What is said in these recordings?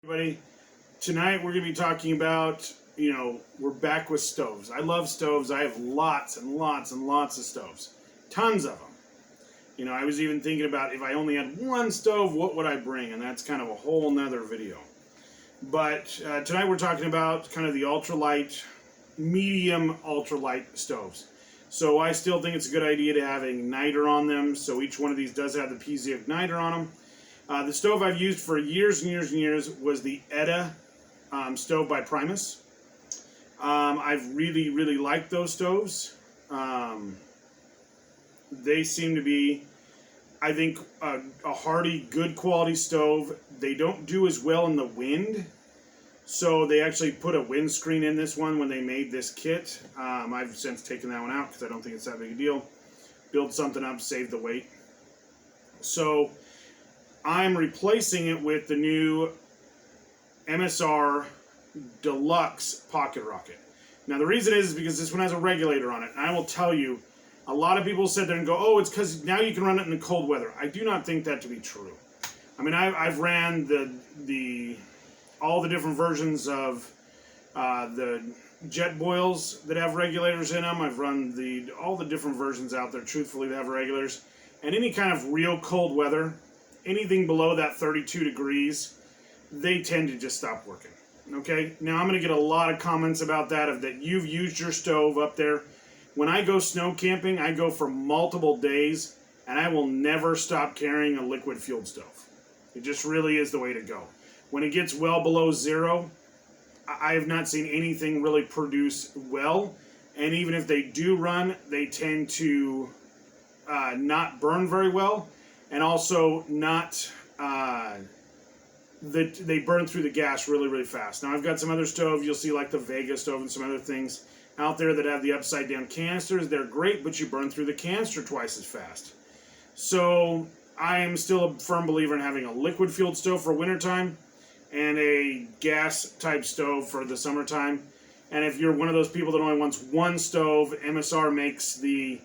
Everybody, tonight we're going to be talking about, we're back with stoves. I love stoves. I have lots and lots and lots of stoves. Tons of them. I was even thinking about if I only had one stove, what would I bring? And that's kind of a whole nother video. But tonight we're talking about kind of the ultralight, medium ultralight stoves. So I still think it's a good idea to have an igniter on them. So each one of these does have the PZ igniter on them. The stove I've used for years and years and years was the Etta stove by Primus. I've really, really liked those stoves. They seem to be, I think, a hardy, good quality stove. They don't do as well in the wind. So they actually put a windscreen in this one when they made this kit. I've since taken that one out because I don't think it's that big a deal. Build something up, save the weight. So I'm replacing it with the new MSR Deluxe Pocket Rocket. Now the reason is because this one has a regulator on it. And I will tell you, a lot of people sit there and go, oh, it's because now you can run it in the cold weather. I do not think that to be true. I mean, I've ran all the different versions of the jet boils that have regulators in them. I've run all the different versions out there, truthfully, that have regulators. And any kind of real cold weather, anything below that 32 degrees, they tend to just stop working. Okay? Now, I'm going to get a lot of comments about that you've used your stove up there. When I go snow camping, I go for multiple days, and I will never stop carrying a liquid-fueled stove. It just really is the way to go. When it gets well below zero, I have not seen anything really produce well, and even if they do run, they tend to not burn very well, and also not they burn through the gas really, really fast. Now, I've got some other stoves. You'll see like the Vega stove and some other things out there that have the upside down canisters. They're great, but you burn through the canister twice as fast. So I am still a firm believer in having a liquid fueled stove for wintertime and a gas type stove for the summertime. And if you're one of those people that only wants one stove, MSR makes the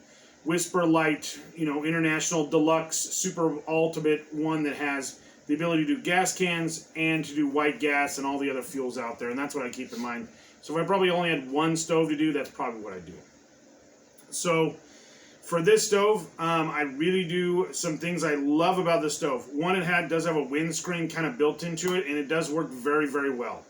Whisper Light, International Deluxe Super Ultimate one that has the ability to do gas cans and to do white gas and all the other fuels out there. And that's what I keep in mind. So if I probably only had one stove to do, that's probably what I do. So for this stove, I really do some things I love about this stove. One, it does have a windscreen kind of built into it, and it does work very, very well.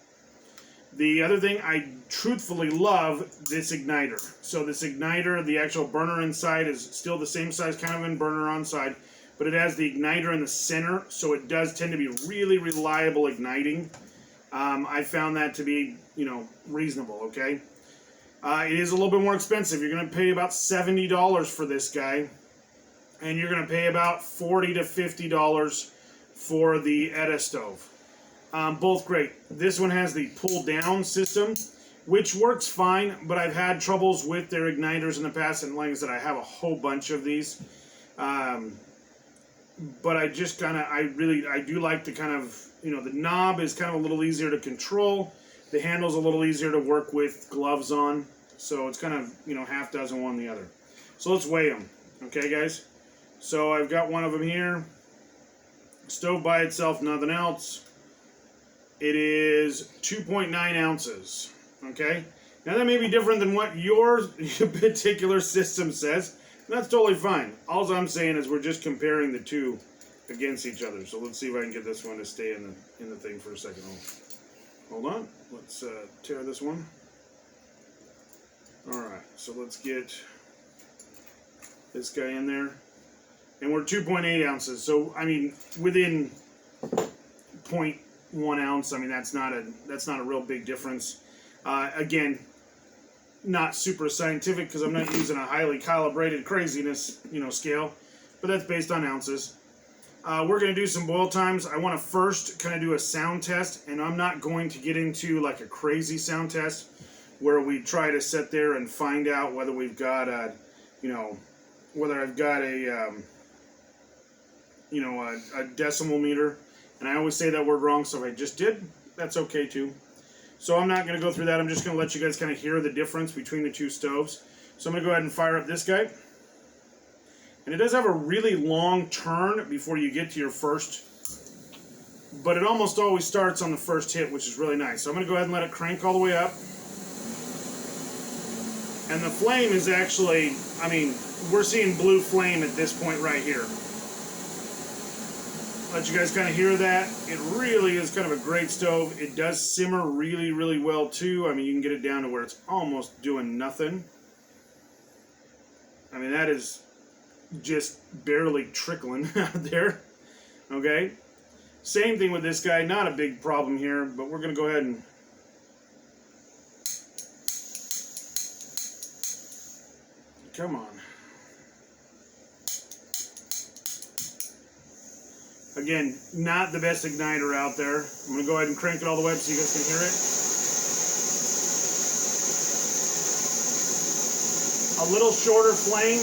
The other thing, I truthfully love this igniter. So this igniter, the actual burner inside is still the same size kind of in burner on side, but it has the igniter in the center, so it does tend to be really reliable igniting. I found that to be, reasonable, okay? It is a little bit more expensive. You're going to pay about $70 for this guy, and you're going to pay about $40 to $50 for the Etta stove. Both great. This one has the pull-down system, which works fine, but I've had troubles with their igniters in the past, and like I said, I have a whole bunch of these. But I just I do like the kind of, the knob is kind of a little easier to control. The handle's a little easier to work with gloves on. So it's kind of, half dozen one the other. So let's weigh them. Okay, guys? So I've got one of them here. Stove by itself, nothing else. It is 2.9 ounces. Okay? Now that may be different than what your particular system says. That's totally fine. All I'm saying is we're just comparing the two against each other. So let's see if I can get this one to stay in the thing for a second. Hold on. Let's tear this one. Alright, so let's get this guy in there. And we're 2.8 ounces. So, I mean, within 0.1 ounce, I mean, that's not a real big difference. Again, not super scientific because I'm not using a highly calibrated craziness, scale, but that's based on ounces. We're going to do some boil times. I want to first kind of do a sound test, and I'm not going to get into like a crazy sound test where we try to sit there and find out whether we've got whether I've got a decimal meter. And I always say that word wrong, so if I just did, that's okay too. So I'm not going to go through that. I'm just going to let you guys kind of hear the difference between the two stoves. So I'm going to go ahead and fire up this guy. And it does have a really long turn before you get to your first but it almost always starts on the first hit, which is really nice. So I'm going to go ahead and let it crank all the way up. And the flame is actually, I mean, we're seeing blue flame at this point right here. Let you guys kind of hear that. It really is kind of a great stove. It does simmer really, really well too. I mean, you can get it down to where it's almost doing nothing. I mean, that is just barely trickling out there. Okay. Same thing with this guy. Not a big problem here, but we're going to go ahead and come on. Again, not the best igniter out there. I'm going to go ahead and crank it all the way up so you guys can hear it. A little shorter flame.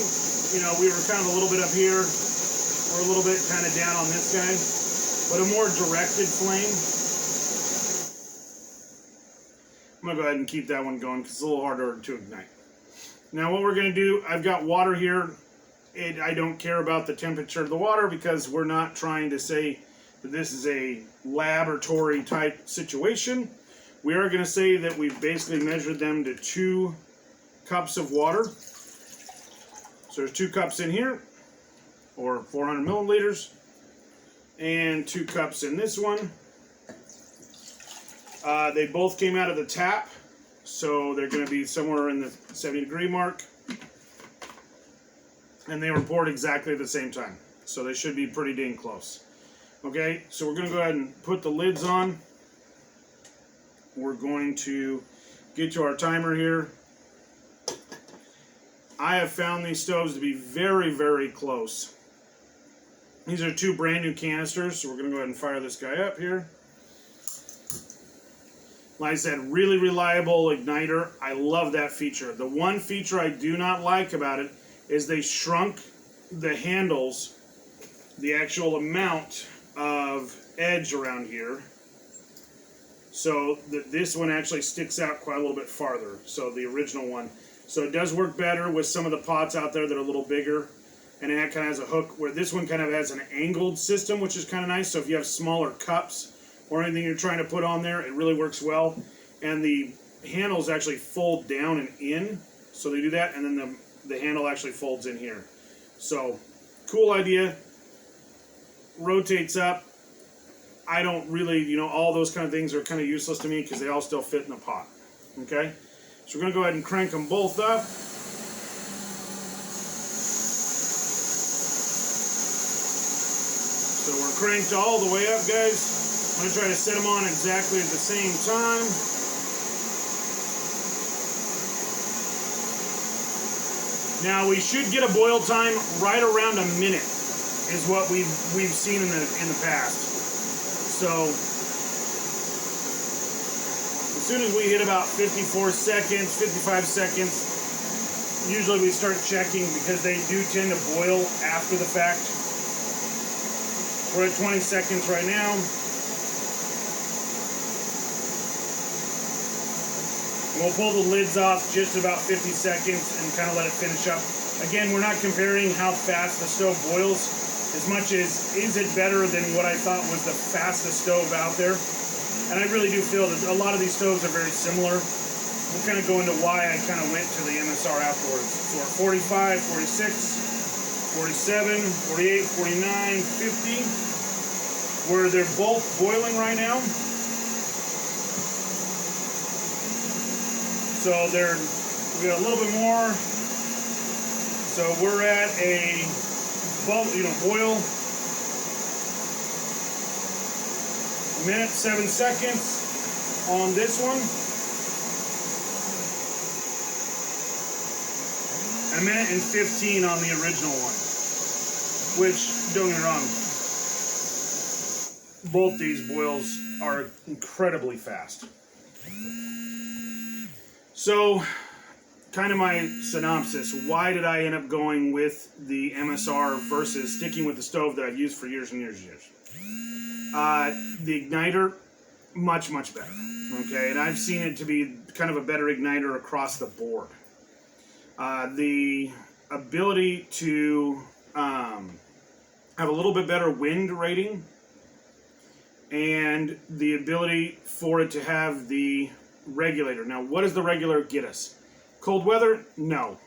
You know, we were kind of a little bit up here. We're a little bit kind of down on this guy. But a more directed flame. I'm going to go ahead and keep that one going because it's a little harder to ignite. Now what we're going to do, I've got water here. I don't care about the temperature of the water because we're not trying to say that this is a laboratory type situation. We are going to say that we've basically measured them to 2 cups of water. So there's 2 cups in here, or 400 milliliters, and 2 cups in this one. They both came out of the tap, so they're going to be somewhere in the 70-degree mark. And they were poured exactly at the same time. So they should be pretty dang close. Okay, so we're going to go ahead and put the lids on. We're going to get to our timer here. I have found these stoves to be very, very close. These are 2 brand new canisters, so we're going to go ahead and fire this guy up here. Like I said, really reliable igniter. I love that feature. The one feature I do not like about it is they shrunk the handles, the actual amount of edge around here, so that this one actually sticks out quite a little bit farther, so the original one. So it does work better with some of the pots out there that are a little bigger, and it kind of has a hook where this one kind of has an angled system, which is kind of nice. So if you have smaller cups or anything you're trying to put on there, it really works well. And the handles actually fold down and in, so they do that, and then the handle actually folds in here. So, cool idea. Rotates up. I don't really, you know, all those kind of things are kind of useless to me because they all still fit in the pot. Okay? So we're going to go ahead and crank them both up. So we're cranked all the way up, guys. I'm going to try to set them on exactly at the same time. Now we should get a boil time right around a minute, is what we've seen in the past. So as soon as we hit about 54 seconds, 55 seconds, usually we start checking because they do tend to boil after the fact. We're at 20 seconds right now. We'll pull the lids off just about 50 seconds and kind of let it finish up. Again, we're not comparing how fast the stove boils as much as is it better than what I thought was the fastest stove out there. And I really do feel that a lot of these stoves are very similar. We'll kind of go into why I kind of went to the MSR afterwards. So we're 45, 46, 47, 48, 49, 50. Where they're both boiling right now. So we got a little bit more. So we're at a boil. Minute 7 seconds on this one. A minute and 15 on the original one. Which, don't get me wrong, both these boils are incredibly fast. So, kind of my synopsis. Why did I end up going with the MSR versus sticking with the stove that I've used for years and years and years? The igniter, much, much better. Okay, and I've seen it to be kind of a better igniter across the board. The ability to have a little bit better wind rating and the ability for it to have the regulator. Now, what does the regulator get us? Cold weather? No.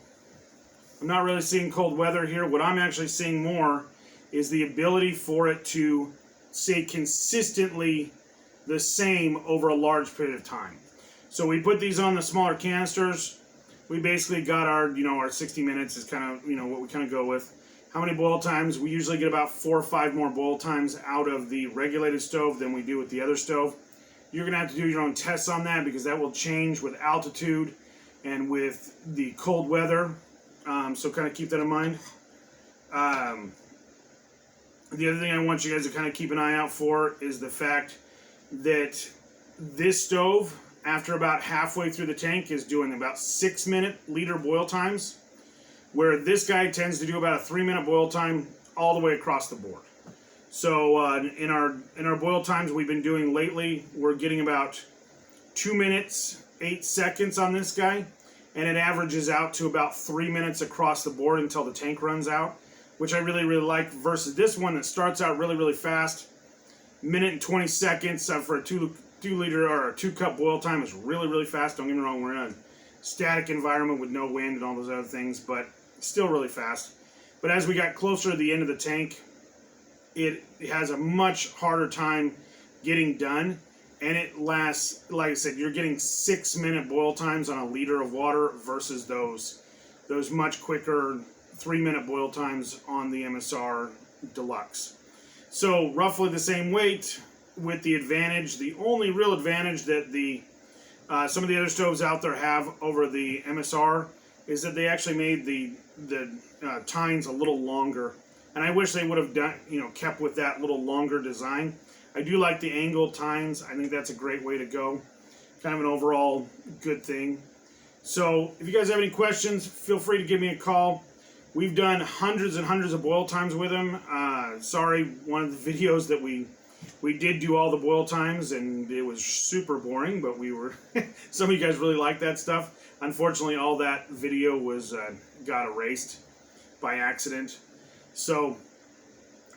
I'm not really seeing cold weather here. What I'm actually seeing more is the ability for it to stay consistently the same over a large period of time. So we put these on the smaller canisters. We basically got our, our 60 minutes is kind of, what we kind of go with. How many boil times? We usually get about 4 or 5 more boil times out of the regulated stove than we do with the other stove. You're going to have to do your own tests on that because that will change with altitude and with the cold weather. So kind of keep that in mind. The other thing I want you guys to kind of keep an eye out for is the fact that this stove, after about halfway through the tank, is doing about 6-minute liter boil times, where this guy tends to do about a 3-minute boil time all the way across the board. So in our boil times we've been doing lately, we're getting about 2 minutes 8 seconds on this guy, and it averages out to about 3 minutes across the board until the tank runs out, which I really like, versus this one that starts out really fast. Minute and 20 seconds for a 2 liter or a 2 cup boil time is really fast. Don't get me wrong, we're in a static environment with no wind and all those other things, but still really fast. But as we got closer to the end of the tank, it has a much harder time getting done, and it lasts, like I said, you're getting 6-minute boil times on a liter of water versus those much quicker 3-minute boil times on the MSR Deluxe. So roughly the same weight, with the advantage, the only real advantage that some of the other stoves out there have over the MSR is that they actually made the tines a little longer, and I wish they would have done, kept with that little longer design. I do like the angled tines. I think that's a great way to go. Kind of an overall good thing. So if you guys have any questions, feel free to give me a call. We've done hundreds and hundreds of boil times with them. Sorry, one of the videos that we did do all the boil times, and it was super boring, but we were some of you guys really like that stuff. Unfortunately, all that video was got erased by accident. So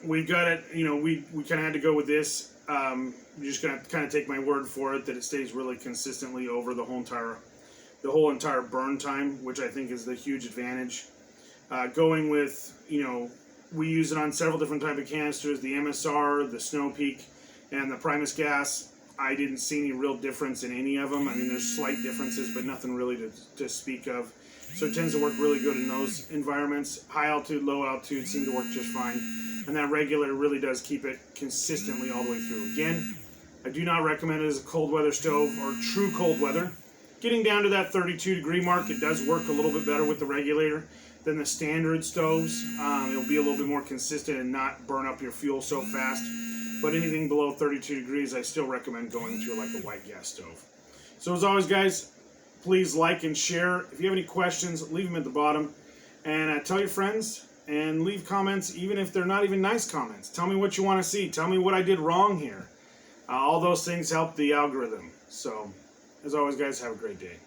we've got it, we kind of had to go with this. You're just going to kind of take my word for it that it stays really consistently over the whole entire burn time, which I think is the huge advantage. Going with, we use it on several different type of canisters, the MSR, the Snow Peak, and the Primus gas. I didn't see any real difference in any of them. I mean, there's slight differences, but nothing really to speak of. So it tends to work really good in those environments. High altitude, low altitude seem to work just fine. And that regulator really does keep it consistently all the way through. Again, I do not recommend it as a cold weather stove or true cold weather. Getting down to that 32-degree mark, it does work a little bit better with the regulator than the standard stoves. It'll be a little bit more consistent and not burn up your fuel so fast. But anything below 32 degrees, I still recommend going to like a white gas stove. So as always, guys, please like and share. If you have any questions, leave them at the bottom. And tell your friends and leave comments, even if they're not even nice comments. Tell me what you want to see. Tell me what I did wrong here. All those things help the algorithm. So as always, guys, have a great day.